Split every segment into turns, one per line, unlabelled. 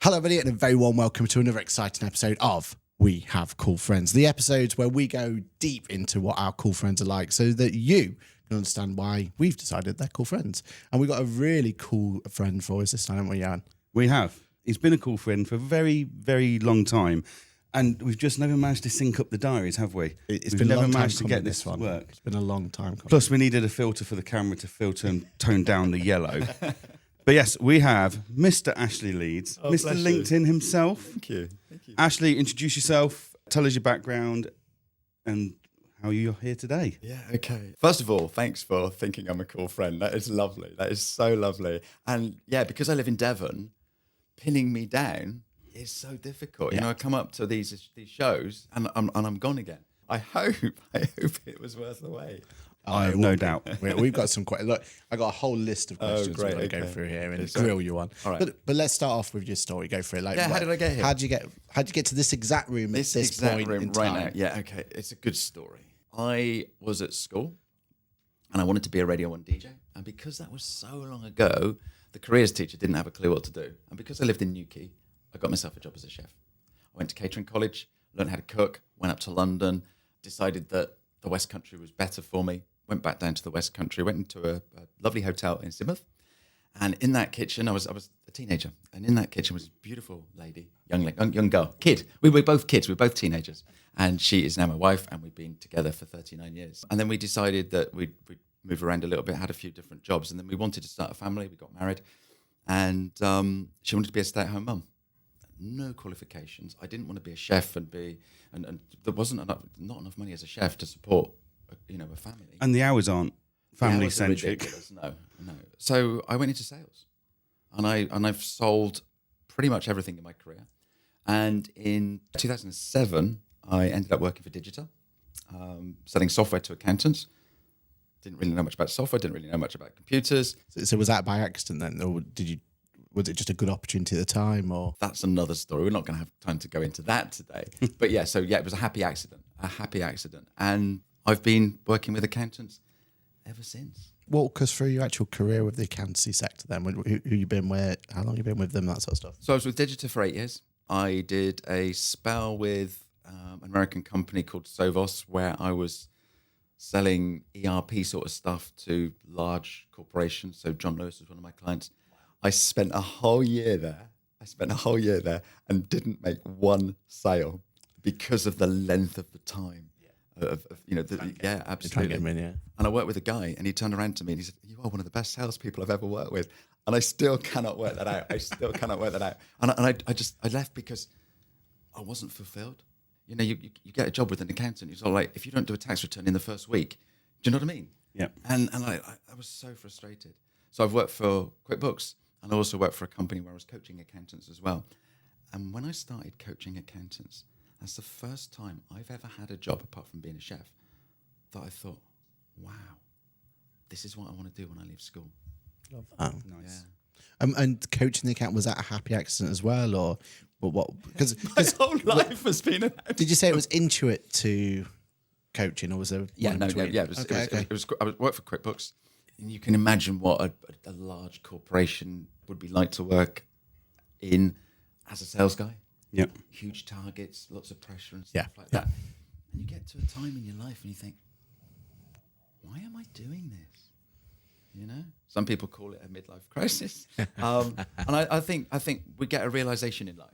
Hello, everybody, and a very warm welcome to another exciting episode of We Have Cool Friends, the episodes where we go deep into what our cool friends are like so that you can understand why we've decided they're cool friends. And we've got a really cool friend for us this time, haven't we, Jan?
We have. He's been a cool friend for a very, very long time. And we've just never managed to sync up the diaries, have we?
We've
been
never
managed to get this
one.
work.
It's been a long time coming.
Plus, we needed a filter for the camera to filter and tone down the yellow. But yes, we have Mr. Ashley Leeds, Mr. LinkedIn himself.
Thank you. Thank you.
Ashley, introduce yourself, tell us your background and how you're here today.
Yeah, okay. First of all, thanks for thinking I'm a cool friend. That is lovely. That is so lovely. And yeah, because I live in Devon, pinning me down is so difficult. You know, I come up to these shows and I'm gone again. I hope it was worth the wait.
I have no doubt.
We've got some quite. Look, I got a whole list of questions
great,
we're going to go
okay.
through here and grill you on.
All right.
But let's start off with your story. Go for it. Like,
how did I get here?
How'd you get to this exact room at this
exact
point
room
in
right
time?
now. Yeah, okay. It's a good story. I was at school and I wanted to be a Radio 1 DJ. And because that was so long ago, the careers teacher didn't have a clue what to do. And because I lived in Newquay, I got myself a job as a chef. I went to catering college, learned how to cook, went up to London, decided that the West Country was better for me, went back down to the West Country, went into a lovely hotel in Sidmouth. And in that kitchen, I was a teenager. And in that kitchen was a beautiful lady, young girl, kid. We were both kids. We were both teenagers. And she is now my wife, and we've been together for 39 years. And then we decided that we'd move around a little bit, had a few different jobs. And then we wanted to start a family. We got married. And she wanted to be a stay-at-home mum. No qualifications. I didn't want to be a chef and there wasn't not enough money as a chef to support a family.
And the hours aren't family
The hours are
centric.
ridiculous. No. So I went into sales, and I've sold pretty much everything in my career. And in 2007, I ended up working for Digital, selling software to accountants. Didn't really know much about software. Didn't really know much about computers.
So was that by accident then, or was it just a good opportunity at the time, or?
That's another story. We're not going to have time to go into that today. But yeah, it was a happy accident. And I've been working with accountants ever since.
Walk us through your actual career with the accountancy sector then. Who you been with, how long you been with them, that sort of stuff.
So I was with Digital for 8 years. I did a spell with an American company called Sovos, where I was selling ERP sort of stuff to large corporations. So John Lewis was one of my clients. I spent a whole year there. And didn't make one sale because of the length of the time. Absolutely.
Try and get them in, yeah.
And I worked with a guy, and he turned around to me and he said, "You are one of the best salespeople I've ever worked with." And I still cannot work that out. And I left because I wasn't fulfilled. You get a job with an accountant. It's all like, if you don't do a tax return in the first week, do you know what I mean?
Yeah.
And I was so frustrated. So I've worked for QuickBooks, and I also worked for a company where I was coaching accountants as well. And when I started coaching accountants, that's the first time I've ever had a job, apart from being a chef, that I thought, wow, this is what I want to do when I leave school.
Love that.
Nice.
Yeah.
And coaching the account, was that a happy accident as well, or what? Because
My whole life has been an accident.
did you say it was intuit to coaching, or was there?
Yeah,
one
no,
between?
yeah. It was. I worked for QuickBooks, and you can imagine what a large corporation would be like to work in as a sales guy.
Yep.
Huge targets, lots of pressure and stuff like that. And you get to a time in your life and you think, why am I doing this? Some people call it a midlife crisis. And I think we get a realization in life.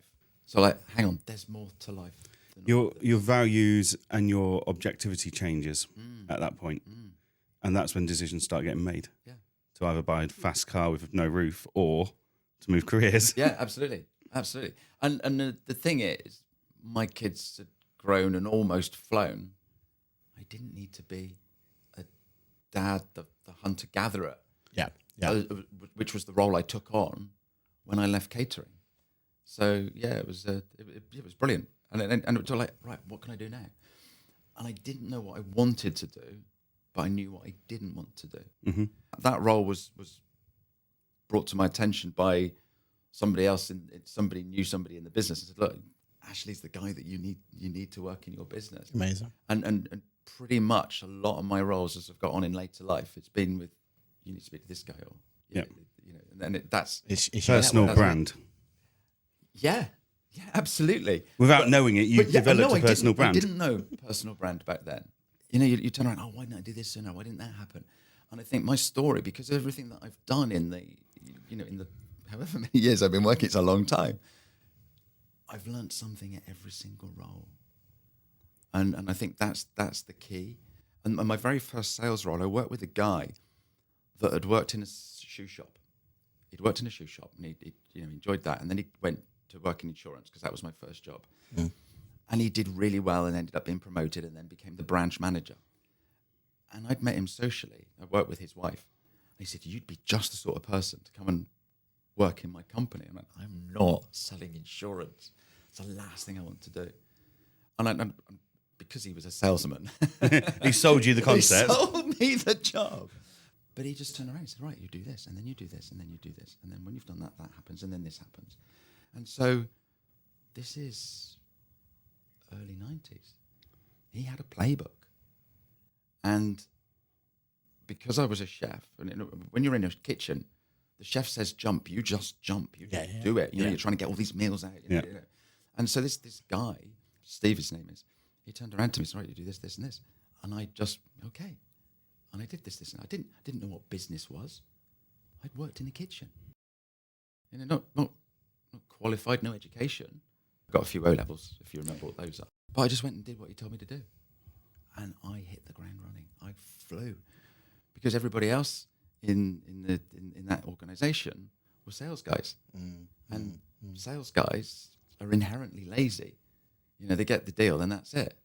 So hang on, there's more to life.
Your values and your objectivity changes at that point. And that's when decisions start getting made.
Yeah.
To either buy a fast car with no roof or to move careers.
Yeah, absolutely. And the thing is, my kids had grown and almost flown. I didn't need to be a dad, the hunter-gatherer.
Yeah.
Which was the role I took on when I left catering. So yeah, it was brilliant. And it was like, right, what can I do now? And I didn't know what I wanted to do, but I knew what I didn't want to do.
Mm-hmm.
That role was brought to my attention by somebody else, somebody knew somebody in the business and said, "Look, Ashley's the guy that you need to work in your business."
Amazing.
And pretty much a lot of my roles as I've got on in later life, it's been with, you need to speak to this guy, or
Yeah.
that's
It's
Personal
that's
brand.
Yeah, absolutely.
Without knowing it, you
But yeah,
developed
no,
a personal brand.
I didn't know personal brand back then. You turn around, why didn't I do this sooner? Why didn't that happen? And I think my story, because of everything that I've done in the however many years I've been working, it's a long time, I've learned something at every single role. And I think that's the key. And my very first sales role, I worked with a guy that had worked in a shoe shop. He'd worked in a shoe shop and he enjoyed that. And then he went to work in insurance because that was my first job. Mm. And he did really well and ended up being promoted and then became the branch manager. And I'd met him socially. I worked with his wife. And he said, you'd be just the sort of person to come and work in my company. And I'm not selling insurance. It's the last thing I want to do. And because he was a salesman.
He sold you the concept.
He sold me the job. But he just turned around and said, right, you do this, and then you do this, and then you do this. And then when you've done that, that happens, and then this happens. And so this is early 90s. He had a playbook. And because I was a chef, and when you're in a kitchen, the chef says jump, you just jump. You just do it. You're trying to get all these meals out. You know. And so this guy, Steve, his name is, he turned around to me and said, right, you do this, this, and this. And I just, okay. And I did this, and I didn't know what business was. I'd worked in the kitchen. Not qualified, no education. Got a few O-levels, if you remember what those are. But I just went and did what he told me to do. And I hit the ground running. I flew. Because everybody else in that organisation were sales guys. And sales guys are inherently lazy. They get the deal and that's it.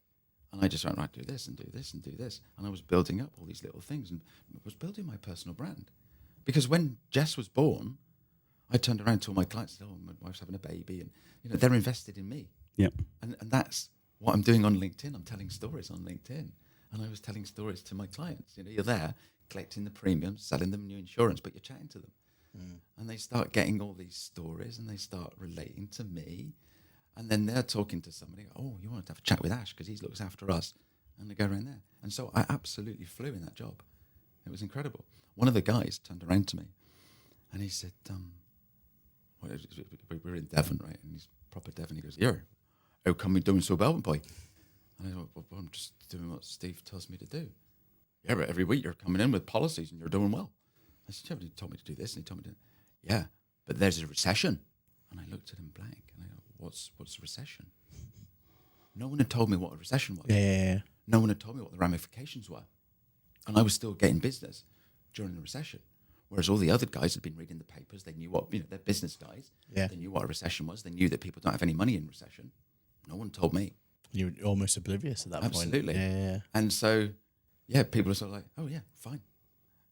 And I just went, right, do this and do this and do this. And I was building up all these little things and was building my personal brand. Because when Jess was born, I turned around to all my clients and said, my wife's having a baby. And, they're invested in me.
Yep.
And that's what I'm doing on LinkedIn. I'm telling stories on LinkedIn. And I was telling stories to my clients. You're there collecting the premiums, selling them new insurance, but you're chatting to them. And they start getting all these stories and they start relating to me. And then they're talking to somebody, oh, you want to have a chat with Ash because he looks after us. And they go around there. And so I absolutely flew in that job. It was incredible. One of the guys turned around to me and he said, we're in Devon, right? And he's proper Devon. He goes, how come you're doing so well, boy? And I go, well, I'm just doing what Steve tells me to do. Yeah, but every week you're coming in with policies and you're doing well. I said, yeah, but he told me to do this and he told me to, yeah, but there's a recession. And I looked at him blank and I go, what's a recession? No one had told me what a recession was.
Yeah.
No one had told me what the ramifications were. And I was still getting business during the recession. Whereas all the other guys had been reading the papers. They knew what, they're business guys.
Yeah.
They knew what a recession was. They knew that people don't have any money in recession. No one told me.
You were almost oblivious at that
Absolutely.
point. Absolutely. Yeah.
And so, people are sort of like, oh, yeah, fine.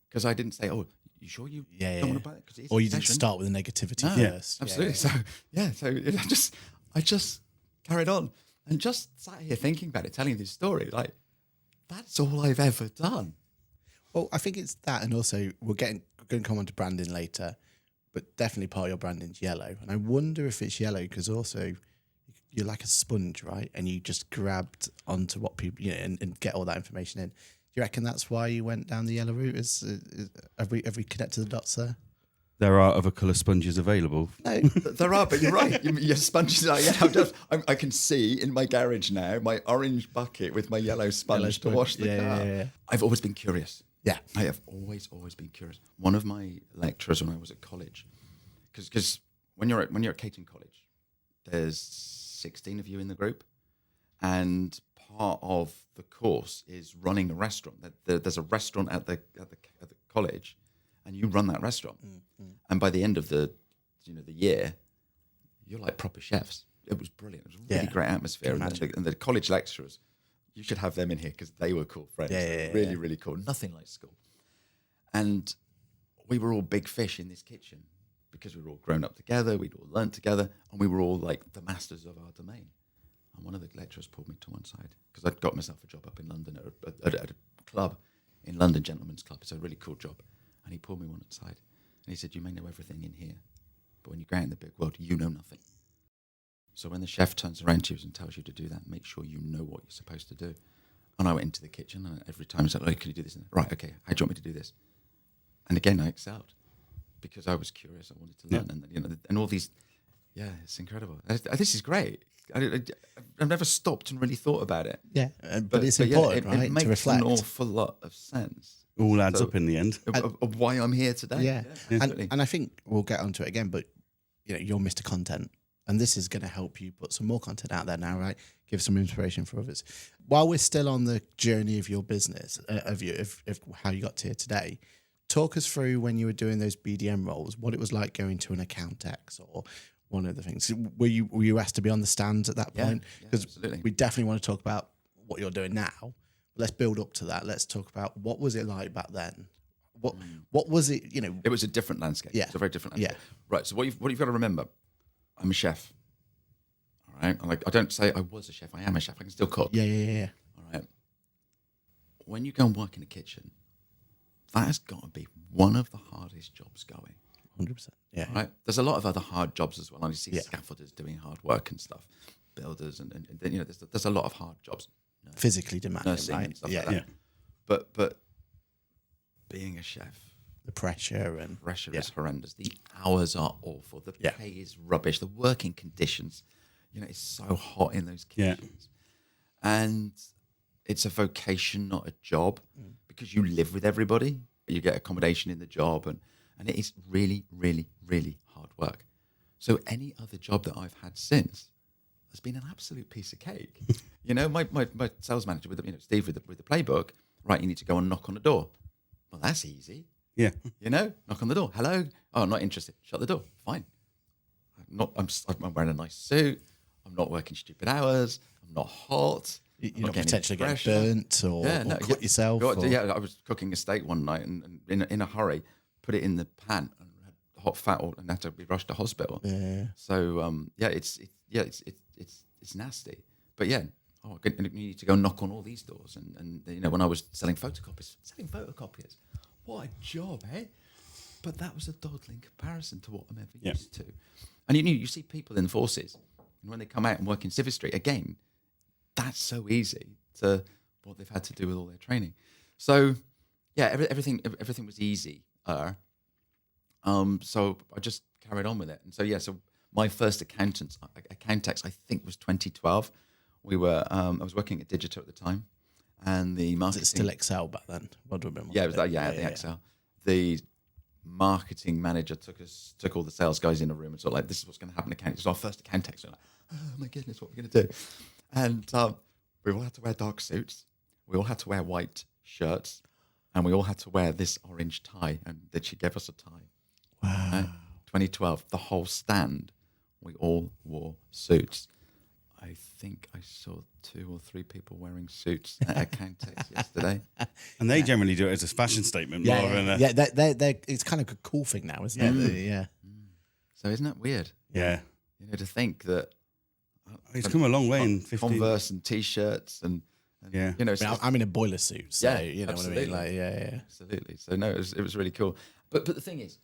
Because I didn't say, oh, you sure you don't want to buy it? Because
Or you didn't start with the negativity first.
Absolutely. So I just carried on and just sat here thinking about it, telling this story. Like, that's all I've ever done.
Well, I think it's that, and also we're going to come on to branding later, but definitely part of your branding's yellow. And I wonder if it's yellow because also you're like a sponge, right? And you just grabbed onto what people, and get all that information in. Do you reckon that's why you went down the yellow route? Have we connected the dots there?
There are other colour sponges available.
No, there are, but you're right. Your sponges are. I can see in my garage now my orange bucket with my yellow sponge to wash the car. Yeah. I've always been curious.
Yeah,
I have always been curious. One of my lecturers when I was at college, because when you're at Caton College, there's 16 of you in the group, and part of the course is running a restaurant. There's a restaurant at the college, and you run that restaurant. Mm-hmm. And by the end of the year, you're like proper chefs. It was brilliant. It was a really great atmosphere. And the college lecturers, you should have them in here because they were cool friends. Really, really cool. Nothing like school. And we were all big fish in this kitchen because we were all grown up together. We'd all learned together, and we were all like the masters of our domain. And one of the lecturers pulled me to one side because I'd got myself a job up in London at a club in London, Gentlemen's Club. It's a really cool job. And he pulled me one side and he said, you may know everything in here, but when you go out in the big world, you know nothing. So when the chef turns around to you and tells you to do that, make sure you know what you're supposed to do. And I went into the kitchen and every time he said, oh, can you do this? Right, okay, how do you want me to do this? And again, I excelled because I was curious. I wanted to learn. And, and all these, Yeah, it's incredible. This is great. I've never stopped and really thought about it.
Yeah, but it's important,
yeah,
right?
It makes
to reflect.
an awful lot of sense.
All adds up in the end.
Of why I'm here today.
Yeah,
absolutely.
and I think we'll get onto it again. But you're Mr. Content, and this is going to help you put some more content out there now, right? Give some inspiration for others. While we're still on the journey of your business, of how you got to here today, talk us through when you were doing those BDM roles, what it was like going to an account X or one of the things. Were you asked to be on the stands at that point? Because
absolutely.
we definitely want to talk about what you're doing now. Let's build up to that. Let's talk about what was it like back then. What was it?
It was a different landscape.
Yeah.
It's a very different landscape.
Yeah.
Right. So what you've got to remember, I'm a chef. All right. I don't say I was a chef. I am a chef. I can still cook.
Yeah.
All right. When you go and work in a kitchen, that has got to be one of the hardest jobs going.
100%. Yeah.
Right. There's a lot of other hard jobs as well. And you see
Yeah.
scaffolders doing hard work and stuff, builders, and there's a lot of hard jobs.
Physically demanding,
Nursing
right?
and stuff
Yeah.
like that. But being a chef,
The pressure and
pressure is horrendous. The hours are awful. The
Yeah.
pay is rubbish. The working conditions, it's so hot in those kitchens. And it's a vocation, not a job, because you live with everybody. You get accommodation in the job, and it is really, really, really hard work. So any other job that I've had since has been an absolute piece of cake. My sales manager with Steve with the playbook, right? You need to go and knock on the door. Well, that's easy.
Yeah.
Knock on the door. Hello. Oh, I'm not interested. Shut the door. Fine. I'm wearing a nice suit. I'm not working stupid hours. I'm not hot.
you're not
getting
potentially getting
pressure.
burnt or cut yourself.
I was cooking a steak one night and in a hurry, put it in the pan and had hot fat and had to be rushed to hospital.
Yeah.
So it's nasty. But yeah, you need to go knock on all these doors. And when I was selling photocopiers, what a job, eh? But that was a doddle in comparison to what I'm ever used to. And you see people in the forces, and when they come out and work in Civic Street, again, that's so easy to what they've had to do with all their training. So yeah, everything was easy. So I just carried on with it. And so my first accountex, I think, was 2012. I was working at Digital at the time, and the marketing.
Was it still Excel back then? What do I remember?
Yeah, it was that. Yeah, the Excel. The marketing manager took all the sales guys in a room and sort of like, this is what's going to happen. It was our first accountex. We're like, oh my goodness, what are we going to do? And we all had to wear dark suits. We all had to wear white shirts, and we all had to wear this orange tie. And then she gave us a tie.
Wow.
Right? 2012, the whole stand, we all wore suits. I think I saw 2 or 3 people wearing suits at accountex yesterday.
And they generally do it as a fashion statement more than a...
Yeah, they're, it's kind of a cool thing now, isn't it? Yeah.
So isn't that weird?
Yeah.
To think that
It's come a long way in 15...
Converse and T-shirts and
Yeah.
I'm in a boiler suit, so
Yeah,
you know
absolutely.
what I mean? Yeah.
Absolutely. So no, it was really cool. But the thing is,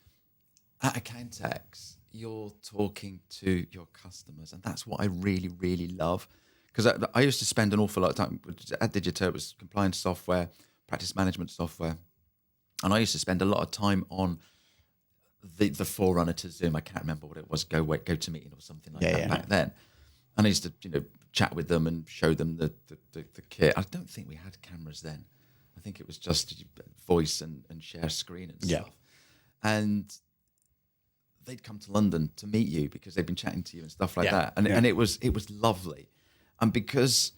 at accountex, you're talking to your customers, and that's what I really, really love. Because I used to spend an awful lot of time at Digital. It was compliance software, practice management software, and I used to spend a lot of time on the forerunner to Zoom. I can't remember what it was, GoToMeeting or something like that back then. And I used to chat with them and show them the kit. I don't think we had cameras then. I think it was just voice and share screen and stuff. And they'd come to London to meet you because they'd been chatting to you and stuff like that. And it was lovely. And because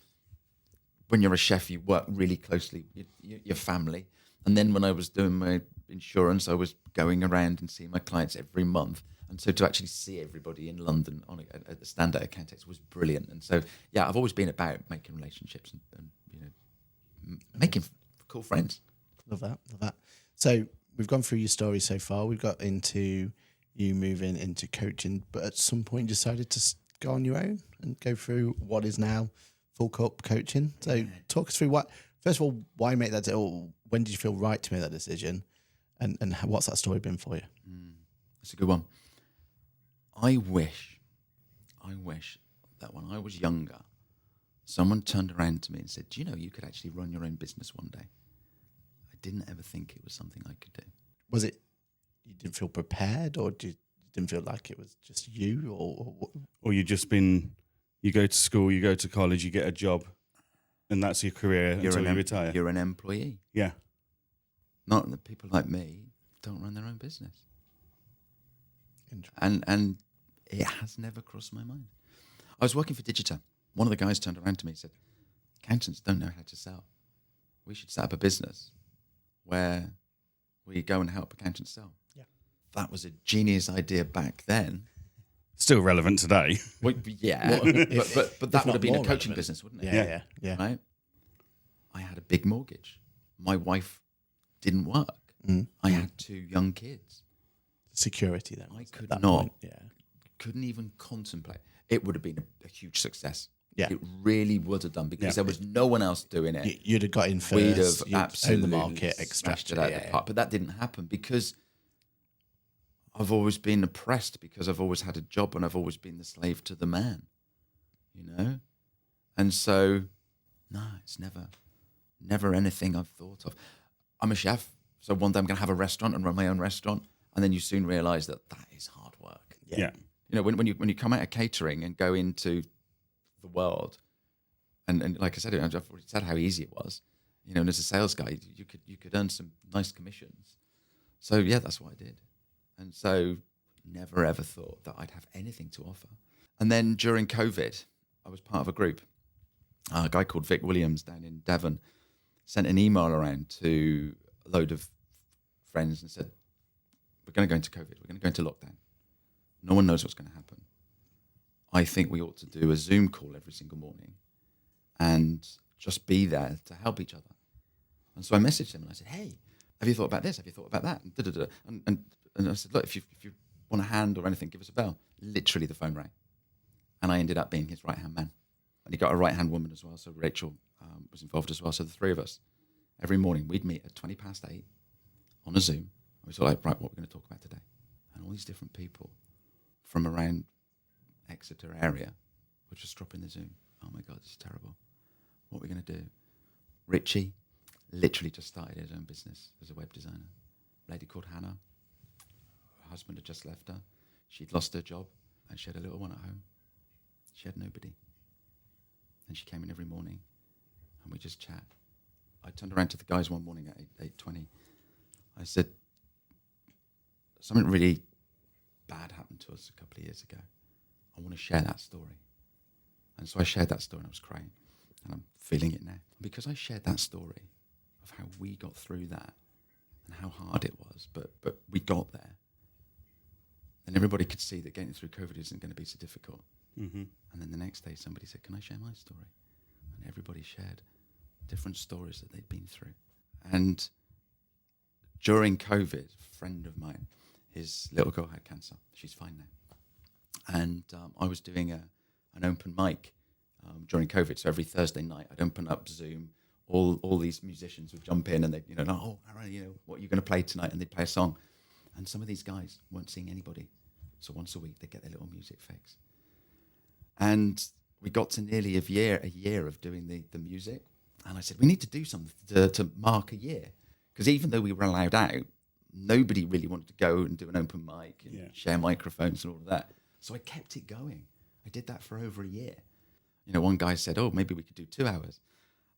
when you're a chef, you work really closely with your family. And then when I was doing my insurance, I was going around and seeing my clients every month. And so to actually see everybody in London at the stand at accountex was brilliant. And so, yeah, I've always been about making relationships and making cool friends.
Love that. So we've gone through your story so far. We've got into you moving into coaching, but at some point decided to go on your own and go through what is now Full Cup Coaching. So talk us through first of all, why make that, or when did you feel right to make that decision, and what's that story been for you?
That's a good one. I wish that when I was younger, someone turned around to me and said, do you know you could actually run your own business one day? I didn't ever think it was something I could do.
Was it you didn't feel prepared, or did you didn't feel like it was just you,
Or you go to school, you go to college, you get a job, and that's your career until you retire.
You're an employee.
Yeah.
Not that people like me don't run their own business. And it has never crossed my mind. I was working for Digita. One of the guys turned around to me and said, accountants don't know how to sell. We should set up a business where we go and help accountants sell.
Yeah.
That was a genius idea back then.
Still relevant today.
Well, yeah, but that would have been a coaching business, wouldn't it?
Yeah.
Right? I had a big mortgage. My wife didn't work. I had 2 young kids.
Security then.
I could
that
not.
point, yeah.
Couldn't even contemplate. It would have been a huge success.
Yeah.
It really would have done because there was no one else doing it.
You'd have got in first.
We'd have
you'd
absolutely
owned the market,
smashed
extracted
it out of the park. But that didn't happen because I've always been oppressed, because I've always had a job and I've always been the slave to the man, you know? And so, no, it's never anything I've thought of. I'm a chef, so one day I'm going to have a restaurant and run my own restaurant, and then you soon realise that is hard work.
Yeah.
You know, when you come out of catering and go into the world, and like I said, I've already said how easy it was. You know, and as a sales guy, you could earn some nice commissions. So yeah, that's what I did, and so never ever thought that I'd have anything to offer. And then during COVID, I was part of a group. A guy called Vic Williams down in Devon sent an email around to a load of friends and said, we're going to go into COVID. We're going to go into lockdown. No one knows what's going to happen. I think we ought to do a Zoom call every single morning and just be there to help each other. And so I messaged him and I said, hey, have you thought about this? Have you thought about that? And I said, look, if you want a hand or anything, give us a bell. Literally the phone rang. And I ended up being his right-hand man. And he got a right-hand woman as well. So Rachel was involved as well. So the 3 of us, every morning, we'd meet at 8:20 on a Zoom. And we thought, like, right, what we're going to talk about today. And all these different people from around Exeter area would just drop in the Zoom. Oh my God, this is terrible. What are we going to do? Richie literally just started his own business as a web designer. A lady called Hannah. Her husband had just left her. She'd lost her job and she had a little one at home. She had nobody. And she came in every morning and we just chat. I turned around to the guys one morning at 8:20. I said, something really bad happened to us a couple of years ago. I want to share that story. And so I shared that story and I was crying. And I'm feeling it now. Because I shared that story of how we got through that and how hard it was, but we got there. And everybody could see that getting through COVID isn't going to be so difficult. Mm-hmm. And then the next day somebody said, can I share my story? And everybody shared different stories that they'd been through. And during COVID, a friend of mine, his little girl had cancer. She's fine now. And I was doing an open mic during COVID. So every Thursday night, I'd open up Zoom. All these musicians would jump in and they'd, oh, Aaron, what are you going to play tonight? And they'd play a song. And some of these guys weren't seeing anybody. So once a week, they'd get their little music fix. And we got to nearly a year of doing the music. And I said, we need to do something to mark a year. Because even though we were allowed out, nobody really wanted to go and do an open mic and share microphones and all of that. So I kept it going. I did that for over a year. One guy said, oh, maybe we could do 2 hours.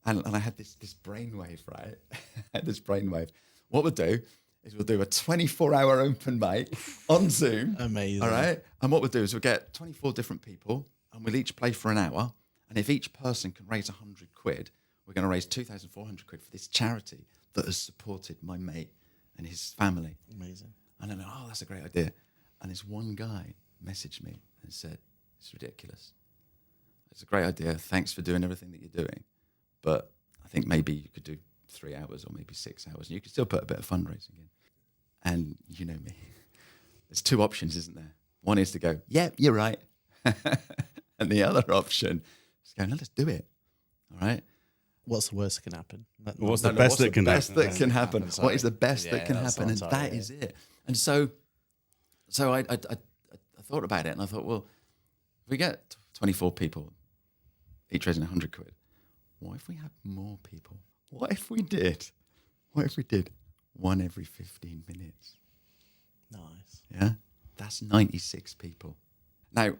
And I had this brainwave, right? I had this brainwave. What we'll do is we'll do a 24-hour open mic on Zoom.
Amazing.
All right? And what we'll do is we'll get 24 different people and we'll each play for an hour. And if each person can raise 100 quid, we're going to raise 2,400 quid for this charity that has supported my mate and his family.
Amazing.
And I'm like, oh, that's a great idea. And this one guy messaged me and said, it's ridiculous. It's a great idea. Thanks for doing everything that you're doing. But I think maybe you could do 3 hours or maybe 6 hours and you could still put a bit of fundraising in. And you know me. There's 2 options, isn't there? One is to go, yeah, you're right. And the other option is to go, no, let's do it. All right?
What's the worst that can happen?
What's the best that can happen?
What is the best that can happen? And that is it. And so I thought about it and I thought, well, if we get 24 people, each raising 100 quid, what if we had more people? What if we did one every 15 minutes?
Nice.
Yeah? That's 96 people. Now,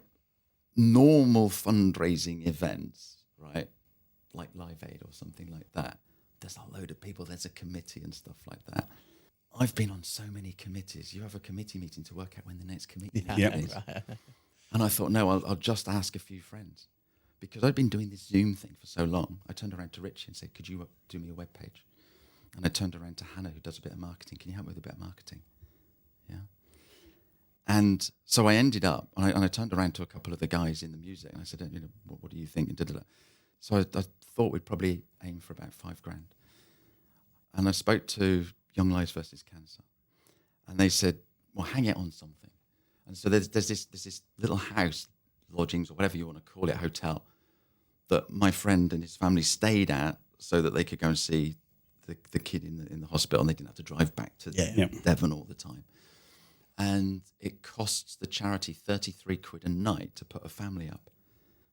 normal fundraising events, right, like Live Aid or something like that, there's a load of people, there's a committee and stuff like that. I've been on so many committees. You have a committee meeting to work out when the next committee meeting is. And I thought, no, I'll just ask a few friends. Because I'd been doing this Zoom thing for so long, I turned around to Richie and said, could you do me a web page? And I turned around to Hannah, who does a bit of marketing. Can you help me with a bit of marketing? Yeah. And so I ended up, and I turned around to a couple of the guys in the music, and I said, what do you think? And da-da-da. So I thought we'd probably aim for about $5,000. And I spoke to Young Lives versus Cancer, and they said, well, hang it on something. And so there's this little house, lodgings or whatever you want to call it, hotel, that my friend and his family stayed at so that they could go and see the kid in the hospital, and they didn't have to drive back to Devon all the time. And it costs the charity 33 quid a night to put a family up.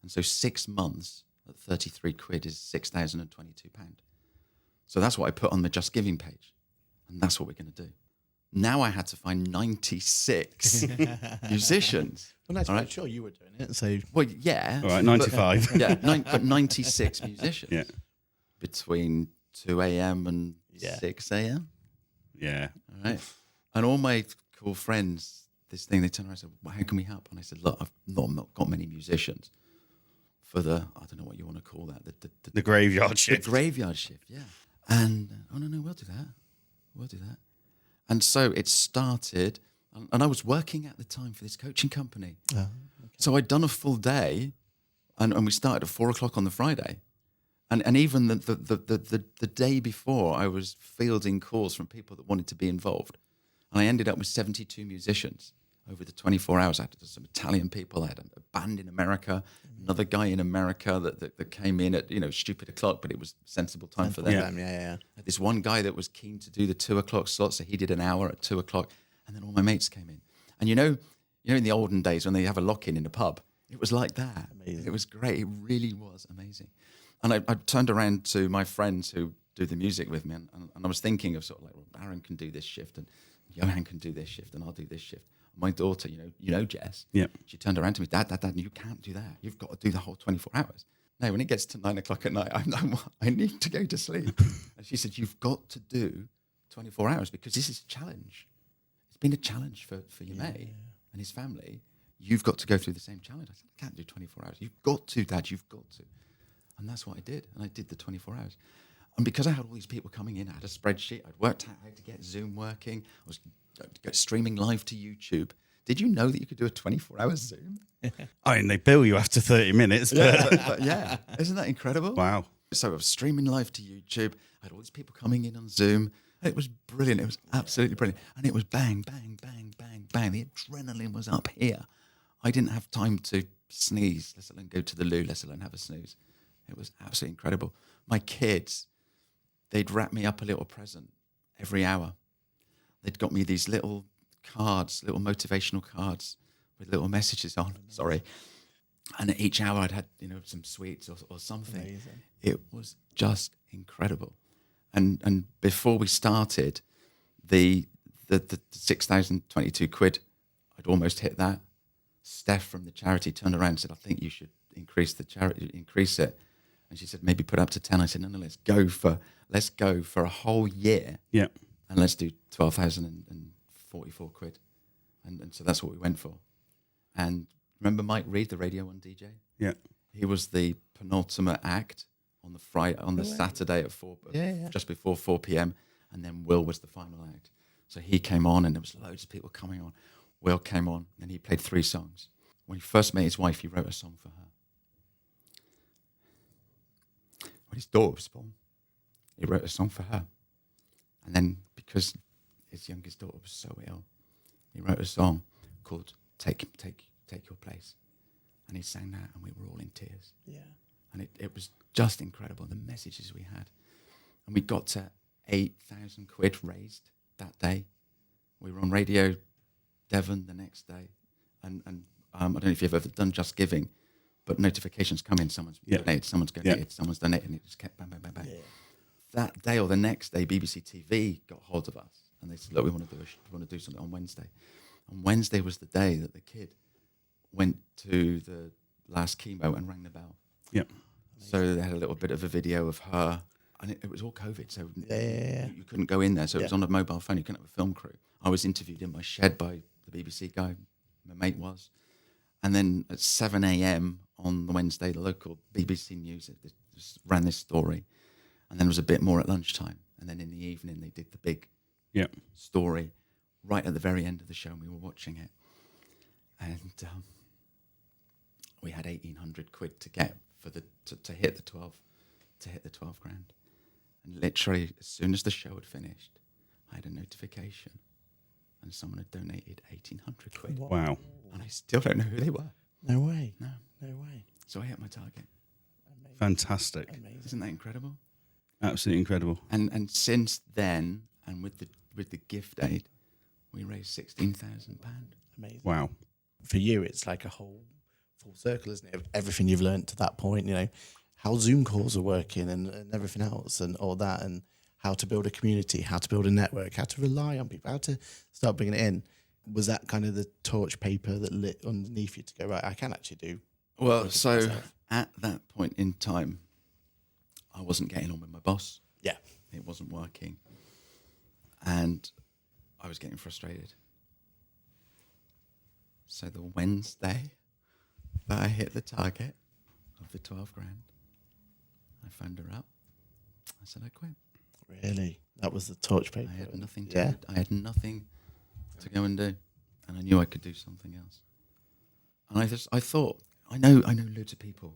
And so 6 months at 33 quid is £6,022. So that's what I put on the Just Giving page. And that's what we're going to do. Now I had to find 96 musicians.
Well, that's right. Sure, you were doing it. So,
All right, 95.
But 96 musicians.
Yeah.
Between 2 a.m. and 6 a.m.
Yeah.
All right. And all my cool friends, they turned around and said, well, how can we help? And I said, look, I've not got many musicians for I don't know what you want to call that.
The graveyard shift.
The graveyard shift, yeah. And, no, we'll do that. And so it started, and I was working at the time for this coaching company. Oh, okay. So I'd done a full day, and we started at 4:00 on the Friday. And even the day before, I was fielding calls from people that wanted to be involved. And I ended up with 72 musicians over the 24 hours. I had some Italian people. I had a band in America, another guy in America that came in at, stupid o'clock, but it was sensible time for them.
Yeah.
This one guy that was keen to do the 2:00 slot, so he did an hour at 2:00, and then all my mates came in. And in the olden days when they have a lock-in in a pub, it was like that. Amazing. It was great. It really was amazing. And I turned around to my friends who do the music with me, and I was thinking of sort of like, well, Aaron can do this shift, and Johann can do this shift, and I'll do this shift. My daughter, Jess, she turned around to me, Dad, you can't do that. You've got to do the whole 24 hours. No, when it gets to 9:00 at night, I need to go to sleep. And she said, you've got to do 24 hours because this is a challenge. It's been a challenge for Yamei and his family. You've got to go through the same challenge. I said, I can't do 24 hours. You've got to, Dad, you've got to. And that's what I did. And I did the 24 hours. And because I had all these people coming in, I had a spreadsheet. I'd worked out how to get Zoom working. I was streaming live to YouTube. Did you know that you could do a 24-hour Zoom?
I mean, they bill you after 30 minutes. But
yeah. Isn't that incredible?
Wow.
So I was streaming live to YouTube. I had all these people coming in on Zoom. It was brilliant. It was absolutely brilliant. And it was bang, bang, bang, bang, bang. The adrenaline was up here. I didn't have time to sneeze, let alone go to the loo, let alone have a snooze. It was absolutely incredible. My kids, they'd wrap me up a little present every hour. They'd got me these little cards, little motivational cards with little messages on. Sorry. And at each hour I'd had, some sweets or something. Amazing. It was just incredible. And before we started, the 6,022 quid, I'd almost hit that. Steph from the charity turned around and said, I think you should increase it. And she said, maybe put up to 10. I said, no, let's go for a whole year.
Yeah.
And let's do 12,044 quid. And so that's what we went for. And remember Mike Reed, the Radio 1 DJ?
Yeah.
He was the penultimate act on the Saturday at 4, just before 4 p.m. And then Will was the final act. So he came on, and there was loads of people coming on. Will came on, and he played 3 songs. When he first met his wife, he wrote a song for her. When his daughter was born, he wrote a song for her. And then, because his youngest daughter was so ill, he wrote a song called Take Your Place. And he sang that, and we were all in tears. Yeah. And it was just incredible, the messages we had. And we got to 8,000 quid raised that day. We were on Radio Devon the next day. And I don't know if you've ever done Just Giving, but notifications come in, someone's donated, somene's donated, someone's donated, and it just kept bang, bang, bang, bang. Yeah. That day or the next day, BBC TV got hold of us, and they said, look, we want to do something on Wednesday. And Wednesday was the day that the kid went to the last chemo and rang the bell.
Yep.
So they had a little bit of a video of her, and it was all COVID, so you couldn't go in there. So it was on a mobile phone. You couldn't have a film crew. I was interviewed in my shed by the BBC guy, my mate was. And then at 7 a.m. on the Wednesday, the local BBC News just ran this story. And then there was a bit more at lunchtime. And then in the evening, they did the big story right at the very end of the show, and we were watching it. And we had 1,800 quid to get for to hit the 12 grand. And literally, as soon as the show had finished, I had a notification, and someone had donated 1,800 quid.
Wow.
And I still don't know who they were.
No way.
No.
No way.
So I hit my target.
Amazing.
Fantastic.
Amazing.
Isn't that incredible?
Absolutely incredible.
And since then, and with the gift aid, we raised £16,000.
Amazing.
Wow.
For you, it's like a whole full circle, isn't it? Of everything you've learned to that point, you know, how Zoom calls are working and everything else and all that, and how to build a community, how to build a network, how to rely on people, how to start bringing it in. Was that kind of the torch paper that lit underneath you to go, right, I can actually do?
Well, so
myself?
at that point in time, I wasn't getting on with my boss.
Yeah.
It wasn't working. And I was getting frustrated. So the Wednesday that I hit the target of the 12 grand, I phoned her up. I said I quit.
Really? That was the torch paper?
I had nothing to I had nothing to go and do. And I knew I could do something else. And I thought, I know loads of people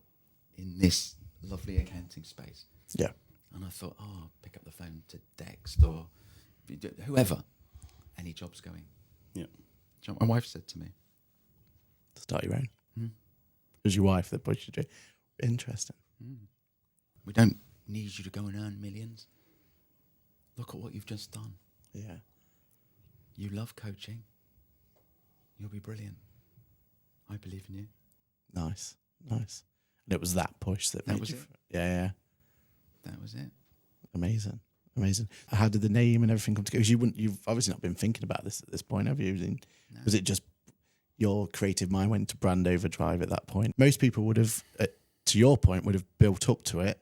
in this lovely accounting space.
Yeah.
And I thought, pick up the phone to Dext or whoever. Any job's going.
Yeah.
So my wife said to me,
Start your own.
Mm.
It was your wife that pushed you to. Interesting.
we don't need you to go and earn millions. Look at what you've just done.
Yeah.
You love coaching. You'll be brilliant. I believe in you.
Nice. Nice. And it was that push that made
was
you.
it.
Yeah.
That was it.
Amazing. Amazing. How did the name and everything come together? Because you've obviously not been thinking about this at this point, have you?
No.
Was it just your creative mind went to brand overdrive at that point? Most people would have, to your point, would have built up to it.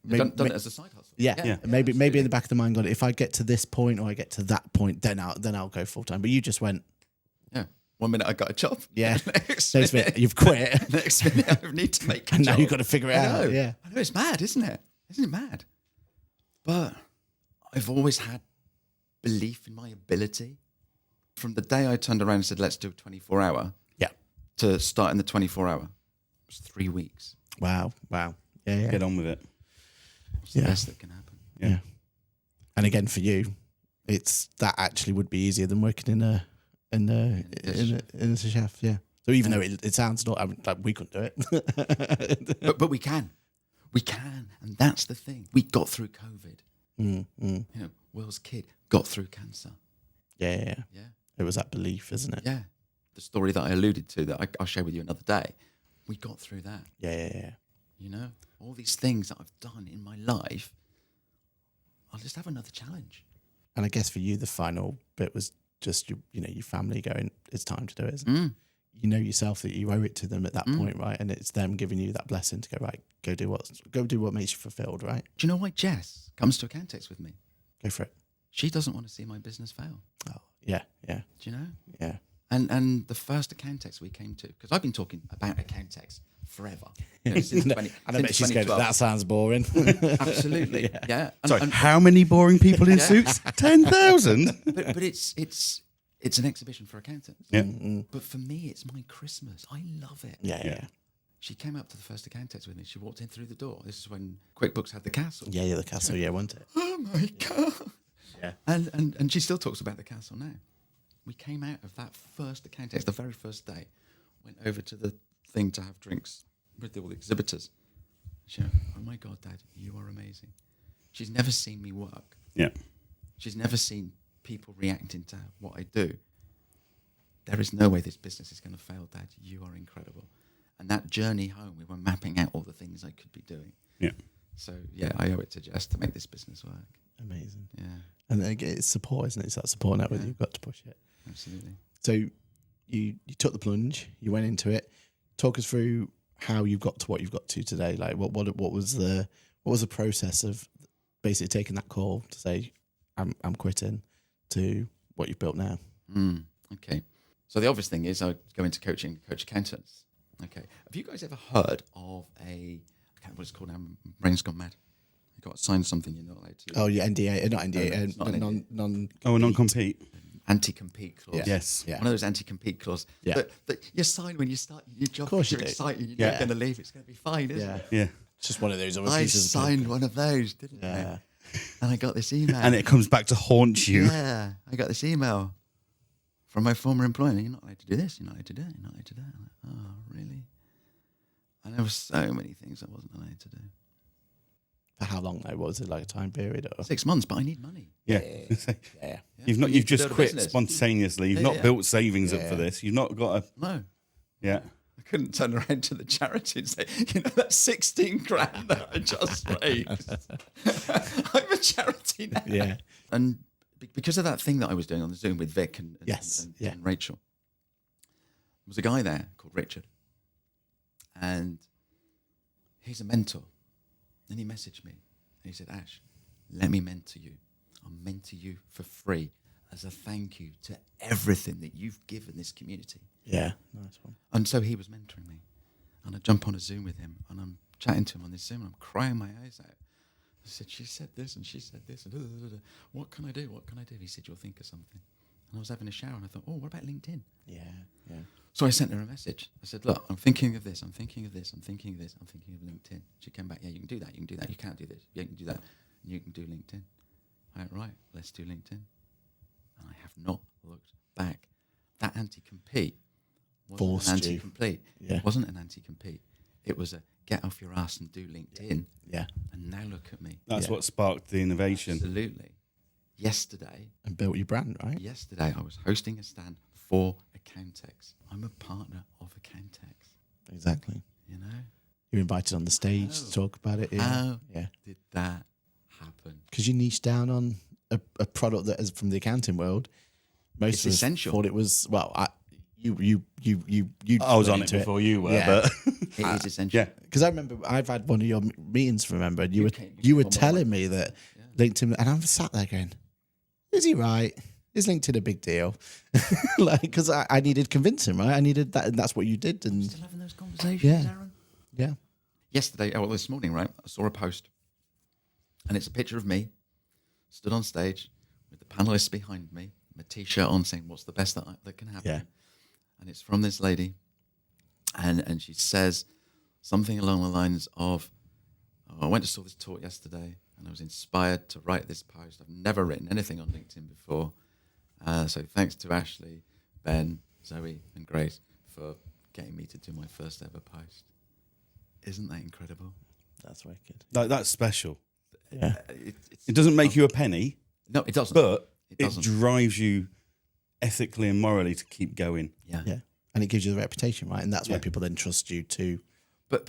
Done it as a side hustle.
Yeah. Maybe in the back of the mind, gone, if I get to this point or I get to that point, then I'll go full time. But you just went.
Yeah. 1 minute I got a job.
Yeah.
Next
Next minute you've quit.
Next minute I need to make a
And
job.
now you've got to figure it out. Yeah.
I know, it's mad, isn't it? Isn't it mad? But I've always had belief in my ability. From the day I turned around and said, let's do a 24-hour,
Yeah.
to starting the 24-hour, it was 3 weeks.
Wow. Yeah.
Get on with it.
It's the best that can happen.
Yeah. And again, for you, it's that actually would be easier than working in a as a chef. Yeah. So even though it sounds not like we couldn't do it,
but we can, and that's the thing. We got through COVID.
Mm.
You know, Will's kid got through cancer.
Yeah.
Yeah.
It was that belief, isn't it?
Yeah. The story that I alluded to that I'll share with you another day. We got through that.
Yeah.
You know, all these things that I've done in my life, I'll just have another challenge.
And I guess for you, the final bit was just your family going, it's time to do it. Isn't it? You know yourself that you owe it to them at that point, right? And it's them giving you that blessing to go, right, go do what makes you fulfilled, right?
Do you know why Jess comes to Accountex with me?
Go for it.
She doesn't want to see my business fail.
Oh, yeah.
Do you know?
Yeah.
And the first Accountex we came to, because I've been talking about Accountex forever. You know, since 20,
And I bet
since
she's going,
2012.
that sounds boring.
Absolutely. Yeah.
Sorry, how many boring people in suits? 10,000?
But it's an exhibition for accountants.
Yeah.
But for me, it's my Christmas. I love it.
Yeah.
She came up to the first Accountex with me. She walked in through the door. This is when QuickBooks had the castle.
Yeah, the castle, wasn't it?
Oh my God.
Yeah.
And she still talks about the castle now. We came out of that first Accountex, the very first day, went over to the thing to have drinks with all the exhibitors. She went, oh my God, Dad, you are amazing. She's never seen me work.
Yeah.
She's never seen people reacting to what I do. There is no way this business is going to fail, Dad. You are incredible. And that journey home, we were mapping out all the things I could be doing.
Yeah.
So, yeah, I owe it to Jess to make this business work.
Amazing.
Yeah,
And then again, it's support, isn't it? It's that support network
Yeah.
you've got to push it.
absolutely.
So you took the plunge, you went into it. Talk us through how you've got to what you've got to today. Like what was the process of basically taking that call to say I'm quitting to what you've built now?
Okay. So the obvious thing is I go into coaching, coach accountants. Okay. Have you guys ever heard of I can't remember what it's called now, brain's gone mad. You got to sign something you're not allowed to.
Oh, yeah, NDA, not NDA,
No, it's not an NDA.
non.
non-compete.
Anti-compete clause.
Yeah.
Yes.
Yeah.
One of those anti-compete clauses
Yeah.
that you sign when you start your job.
Of course
you're
you do.
excited. You're
Yeah.
not going to leave. It's going to be fine, isn't it?
Yeah.
It's just one of those other
I
pieces.
signed one of those, didn't
Yeah.
I? And I got this email.
And it comes back to haunt you.
Yeah, I got this email from my former employer. You're not allowed to do this. You're not allowed to do that. You're not allowed to do that. I'm like, oh, really? And there were so many things I wasn't allowed to do.
For how long though? Was it like a time period? Or?
6 months, but I need money.
Yeah.
Yeah.
You've
You need
you've
to
just
build a
quit
business.
spontaneously. You've
Yeah,
not
yeah.
built savings up
Yeah.
for this. You've not got a
No.
yeah.
I couldn't turn around to the charity and say, that 16 grand that I just raised. I'm a charity now.
Yeah.
And because of that thing that I was doing on the Zoom with Vic and
Yes, yeah.
and Rachel, there was a guy there called Richard. And he's a mentor. And he messaged me. And he said, Ash, let me mentor you. I'll mentor you for free as a thank you to everything that you've given this community.
Yeah. Nice one.
And so he was mentoring me. And I jump on a Zoom with him and I'm chatting to him on this Zoom and I'm crying my eyes out. I said, she said this and she said this. And what can I do? What can I do? He said, you'll think of something. And I was having a shower and I thought, oh, what about LinkedIn?
Yeah. Yeah.
So I sent her a message. I said, look, I'm thinking of this. I'm thinking of this. I'm thinking of this. I'm thinking of LinkedIn. She came back, yeah, you can do that. You can do that. You can't do this. Yeah, you can do that. And you can do LinkedIn. I went, right, let's do LinkedIn. And I have not looked back. That anti-compete wasn't
Forced
an
you.
anti-compete.
Yeah.
It wasn't an anti-compete. It was a get off your ass and do LinkedIn.
Yeah.
And now look at me.
That's
Yeah.
what sparked the innovation.
Absolutely. Yesterday
And built your brand, right?
I was hosting a stand for Accountex. I'm a partner of Accountex.
Exactly.
You know?
You're invited on the stage to talk about it. Yeah.
How
Yeah.
did that happen?
Because you niche down on a product that is from the accounting world. Most
It's
of us
essential.
thought it was, well, you
I was
went
on it
into
before you were,
Yeah.
but
It is essential.
yeah.
Because I remember I've had one of your meetings, remember, and you
You
were
came on
telling
my-
me that LinkedIn, and I'm sat there going, is he right? Is LinkedIn a big deal? Like, because I needed convincing, right? I needed that, and that's what you did. And
Still having those conversations,
Yeah.
Aaron?
yeah,
Yesterday, this morning, right, I saw a post. And it's a picture of me, stood on stage with the panelists behind me, my T-shirt on saying, what's the best that can happen?
Yeah.
And it's from this lady. And she says something along the lines of, I went to saw this talk yesterday and I was inspired to write this post. I've never written anything on LinkedIn before. So thanks to Ashley, Ben, Zoe and Grace for getting me to do my first ever post. Isn't that incredible?
that's wicked.
that's special.
Yeah,
It's
It doesn't make you a penny,
no, it doesn't.
but
It
it
doesn't.
drives you ethically and morally to keep going.
yeah.
yeah, and it gives you the reputation, right? And that's why
Yeah.
people then trust you to.
But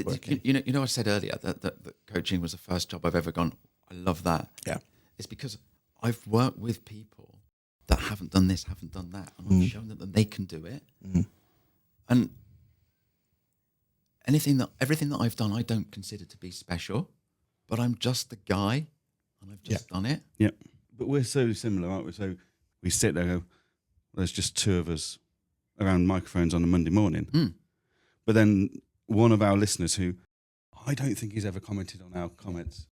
Working.
you know, I said earlier that coaching was the first job I've ever gone. I love that.
Yeah.
It's because I've worked with people that haven't done this, haven't done that, and I've shown them that they can do it. And everything that I've done, I don't consider to be special, but I'm just the guy, and I've just done it.
Yeah. But we're so similar, aren't we? So we sit there and go, there's just two of us around microphones on a Monday morning. But then one of our listeners who I don't think he's ever commented on our comments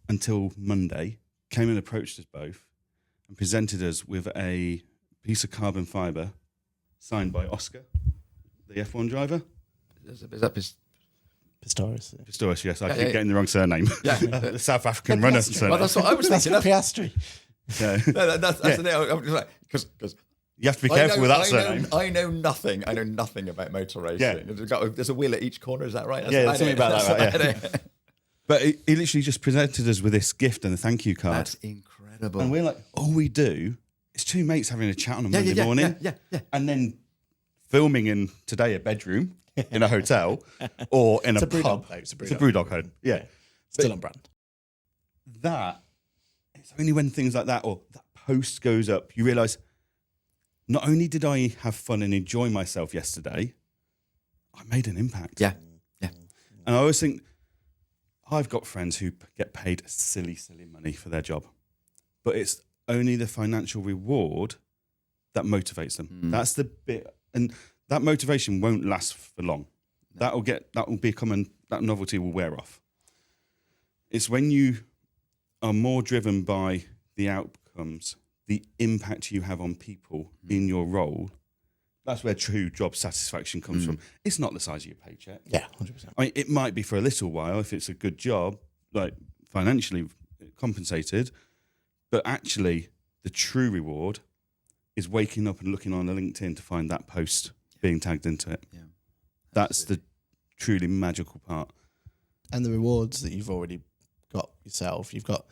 until Monday came and approached us both and presented us with a piece of carbon fibre signed by Oscar, the F1 driver.
Is that
Pistorius.
Pistorius, yes, I
Yeah,
keep
yeah.
getting the wrong surname.
Yeah.
The South African runner surname.
Well, that's what I was
That's
thinking.
Piastri.
Yeah.
That's the thing. I'm just like, because
You have to be careful with that surname.
I know nothing. I know nothing about motor racing.
Yeah.
There's a wheel at each corner. Is that right?
Yeah, something about that, right,
That's
yeah. But he literally just presented us with this gift and a thank you card.
That's incredible.
And we're like, all we do is two mates having a chat on a Monday morning.
Yeah.
And then filming in today a bedroom in a hotel or in a
It's a
pub.
Brewdog, though. It's a
It's a
Brewdog.
Brewdog home. Yeah.
Still on brand.
That, it's only when things like that or that post goes up, you realise not only did I have fun and enjoy myself yesterday, I made an impact.
Yeah.
And I always think, I've got friends who get paid silly money for their job, but it's only the financial reward that motivates them. That's the bit, and that motivation won't last for long. That novelty will wear off. It's when you are more driven by the outcomes, the impact you have on people in your role. That's where true job satisfaction comes from. It's not the size of your paycheck.
Yeah, 100%.
I mean, it might be for a little while if it's a good job, like financially compensated, but actually the true reward is waking up and looking on a LinkedIn to find that post being tagged into it.
Yeah.
That's the truly magical part.
And the rewards that you've already got yourself, you've got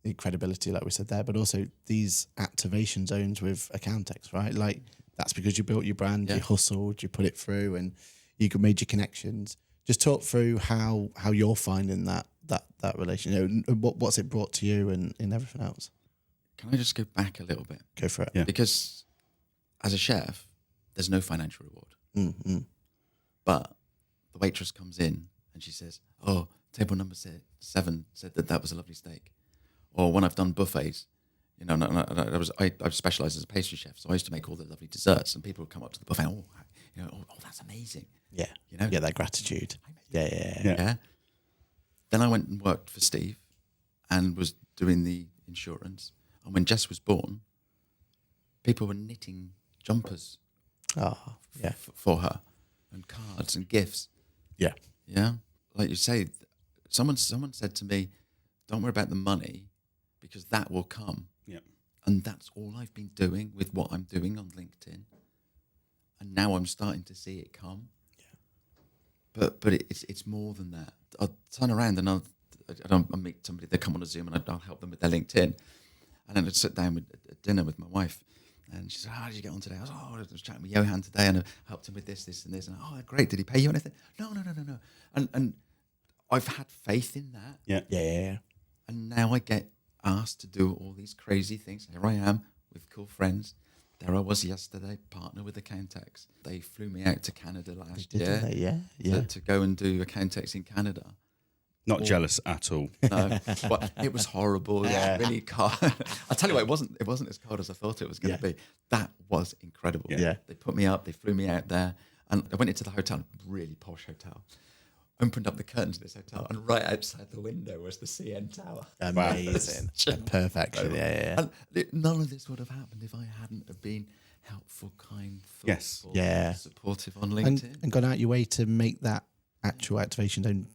the credibility, like we said there, but also these activation zones with Accountex, right? Like that's because you built your brand, you hustled, you put it through, and you made your connections. Just talk through how you're finding that relation. What's it brought to you and everything else.
Can I just go back a little bit?
Go for it.
Yeah.
Because as a chef, there's no financial reward.
Mm-hmm.
But the waitress comes in and she says, "Oh, table number 7 said that was a lovely steak." Or when I've done buffets, I specialised as a pastry chef, so I used to make all the lovely desserts, and people would come up to the buffet, "Oh, that's amazing."
Yeah.
You know,
Yeah, that gratitude. Yeah.
Yeah. Then I went and worked for Steve and was doing the insurance. And when Jess was born, people were knitting jumpers for her and cards and gifts.
Yeah.
Yeah. Like you say, someone said to me, "Don't worry about the money because that will come."
Yeah.
And that's all I've been doing with what I'm doing on LinkedIn. And now I'm starting to see it come. But it's more than that. I'll turn around and I'll meet somebody, they come on a Zoom and I'll help them with their LinkedIn. And then I'd sit down at dinner with my wife and she said, "How did you get on today?" I was chatting with Johann today and I helped him with this and this. And great. Did he pay you anything? No. And I've had faith in that.
Yeah.
And now I get asked to do all these crazy things. Here I am with cool friends. There I was yesterday, partner with Accountex. They flew me out to Canada last year to go and do Accountex in Canada.
Not jealous at all.
No, but it was horrible. It was really cold. I tell you what, it wasn't as cold as I thought it was going to be. That was incredible.
Yeah.
They put me up, they flew me out there, and I went into the hotel, really posh hotel. Opened up the curtains of this hotel, and right outside the window was the CN Tower.
Amazing. Perfection. Yeah.
And none of this would have happened if I hadn't have been helpful, kind, thoughtful, supportive on LinkedIn.
And gone out your way to make that actual activation zone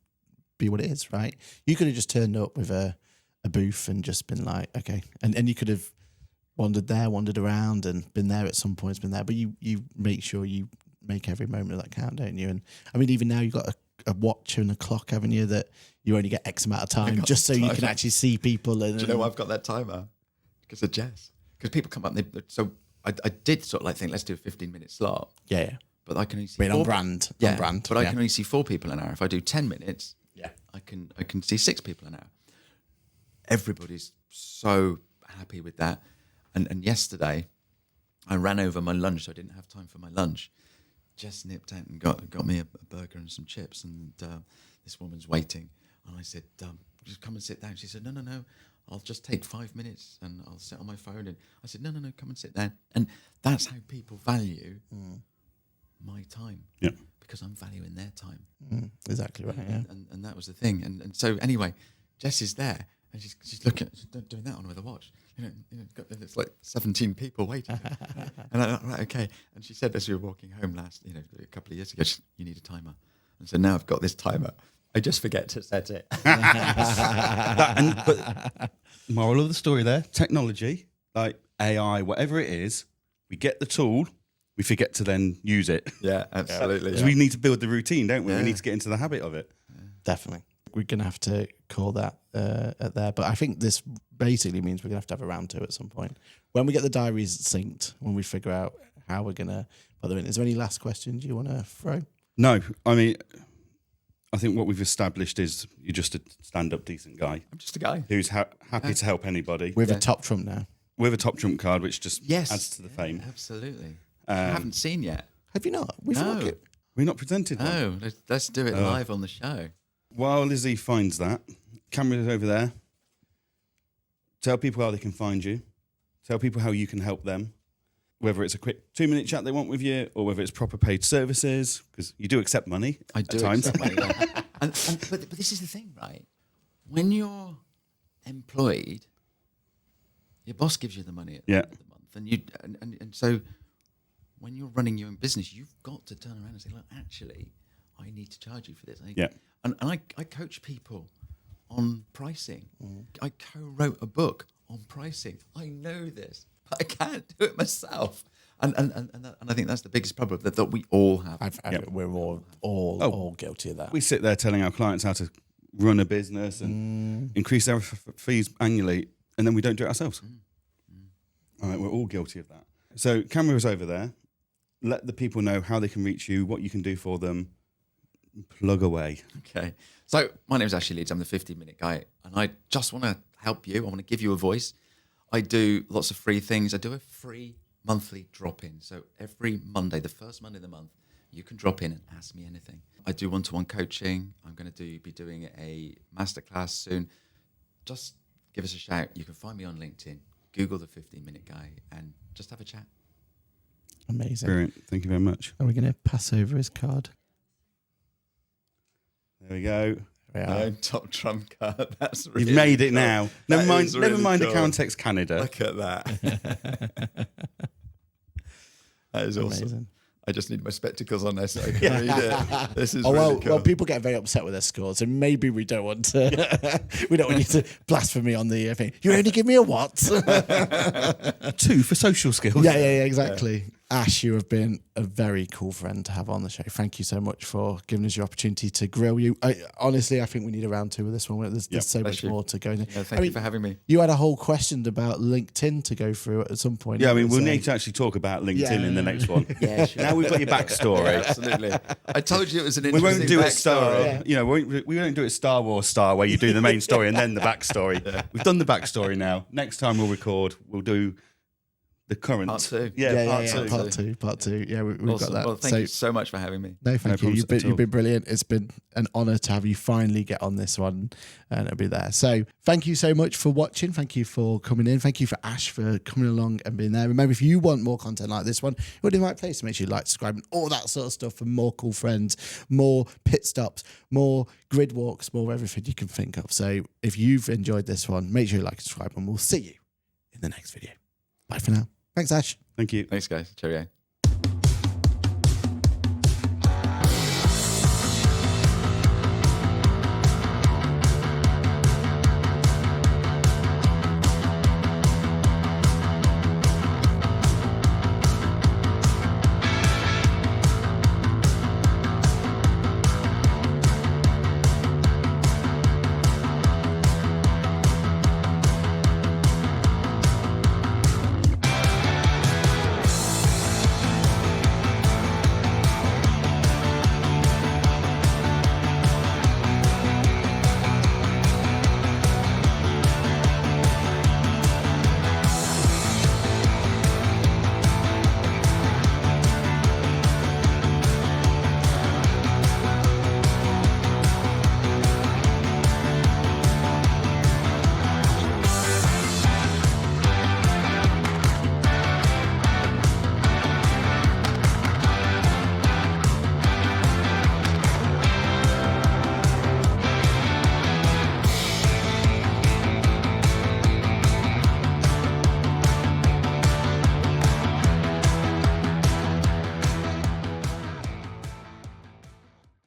be what it is, right? You could have just turned up with a booth and just been like, okay. And you could have wandered around and been there at some points, been there. But you make sure you make every moment of that count, don't you? And I mean, even now you've got a watch and a clock, haven't you, that you only get X amount of time just so you can actually see people. And,
do you know why I've got that timer? Because of Jess. Because people come up and so I did sort of like think, let's do a 15-minute slot.
Yeah.
But I can only see
on brand.
Yeah,
on brand.
But I can only see 4 people an hour. If I do 10 minutes, I can see 6 people an hour. Everybody's so happy with that. And yesterday, I ran over my lunch, so I didn't have time for my lunch. Just nipped out and got me a burger and some chips, and this woman's waiting. And I said, "Just come and sit down." She said, "No, I'll just take 5 minutes and I'll sit on my phone." And I said, "No, come and sit down." And that's how people value my time.
Yeah.
Because I'm valuing their time.
Exactly right. Yeah.
And that was the thing. And so anyway, Jess is there and she's looking, she's doing that on with a watch. It's like 17 people waiting. And I'm like, right, okay. And she said as we were walking home a couple of years ago, "You need a timer." And so now I've got this timer. I just forget to set it.
But moral of the story there, technology, like AI, whatever it is, we get the tool, we forget to then use it.
Yeah, absolutely.
Because we need to build the routine, don't we? We need to get into the habit of it.
Definitely. We're going to have to call that at there. But I think this basically means we're going to have a round 2 at some point. When we get the diaries synced, when we figure out how we're going to put them in. Is there any last questions you want to throw?
No, I mean, I think what we've established is you're just a stand-up decent guy.
I'm just a guy.
Who's happy to help anybody.
With a top trump now.
with a top trump card, which just
Yes.
adds to the fame.
Absolutely. I haven't seen yet.
Have you not? We've
No.
not get-
We're not presented one.
No, let's do it live on the show.
While Lizzie finds that, camera's over there. Tell people how they can find you. Tell people how you can help them. Whether it's a quick 2-minute chat they want with you, or whether it's proper paid services, because you do accept money
I
at
do
times.
accept money, yeah. but this is the thing, right? When you're employed, your boss gives you the money at the
Yeah.
end of the month, and so when you're running your own business, you've got to turn around and say, look, actually, I need to charge you for this.
Yeah.
And I coach people on pricing. I co-wrote a book on pricing. I know this, but I can't do it myself. And I think that's the biggest problem that we all have.
We're all guilty of that.
We sit there telling our clients how to run a business and increase their fees annually, and then we don't do it ourselves. All right, we're all guilty of that. So camera's over there. Let the people know how they can reach you, what you can do for them. Plug away.
Okay. So my name is Ashley Leeds. I'm the 15-minute guy, and I just want to help you. I want to give you a voice. I do lots of free things. I do a free monthly drop-in. So every Monday, the first Monday of the month, you can drop in and ask me anything. I do one-to-one coaching. I'm going to be doing a masterclass soon. Just give us a shout. You can find me on LinkedIn. Google the 15-minute guy and just have a chat.
Amazing.
Brilliant. Thank you very much.
Are we going to pass over his card?
There we go.
Yeah.
Top trump card. That's really
You've made it
cool.
now.
That
Never
is really
mind
cool.
Accountex Canada.
Look at that. That is awesome.
Amazing.
I just need my spectacles on there so I can read it. This is
well, people get very upset with their scores, and maybe we don't want to. We don't want you to blasphemy on the thing. You only give me a what?
2 for social skills.
Yeah, exactly. Ash, you have been a very cool friend to have on the show. Thank you so much for giving us your opportunity to grill you. Honestly, I think we need a round 2 of this one. There's so much more to go into.
Yeah, thank you for having me.
You had a whole question about LinkedIn to go through at some point.
Yeah, I mean, we'll need to actually talk about LinkedIn in the next one.
Yeah, sure.
Now we've got your backstory.
Yeah, absolutely. I told you it was an
We
interesting
won't do it
backstory.
you know, we won't do it Star Wars style where you do the main story and then the backstory. We've done the backstory now. Next time we'll record, we'll do the current.
Part 2.
Part two. Yeah, we've
Awesome.
got that.
Well, thank you so much for having me.
No, thank you.
problems at all.
You've been brilliant. It's been an honour to have you finally get on this one, and it'll be there. So thank you so much for watching. Thank you for coming in. Thank you for Ash for coming along and being there. Remember, if you want more content like this one, you're in the right place. Make sure you like, subscribe, and all that sort of stuff for more cool friends, more pit stops, more grid walks, more everything you can think of. So if you've enjoyed this one, make sure you like and subscribe, and we'll see you in the next video. Bye for now. Thanks, Ash.
Thank you.
Thanks, guys. Cheerio.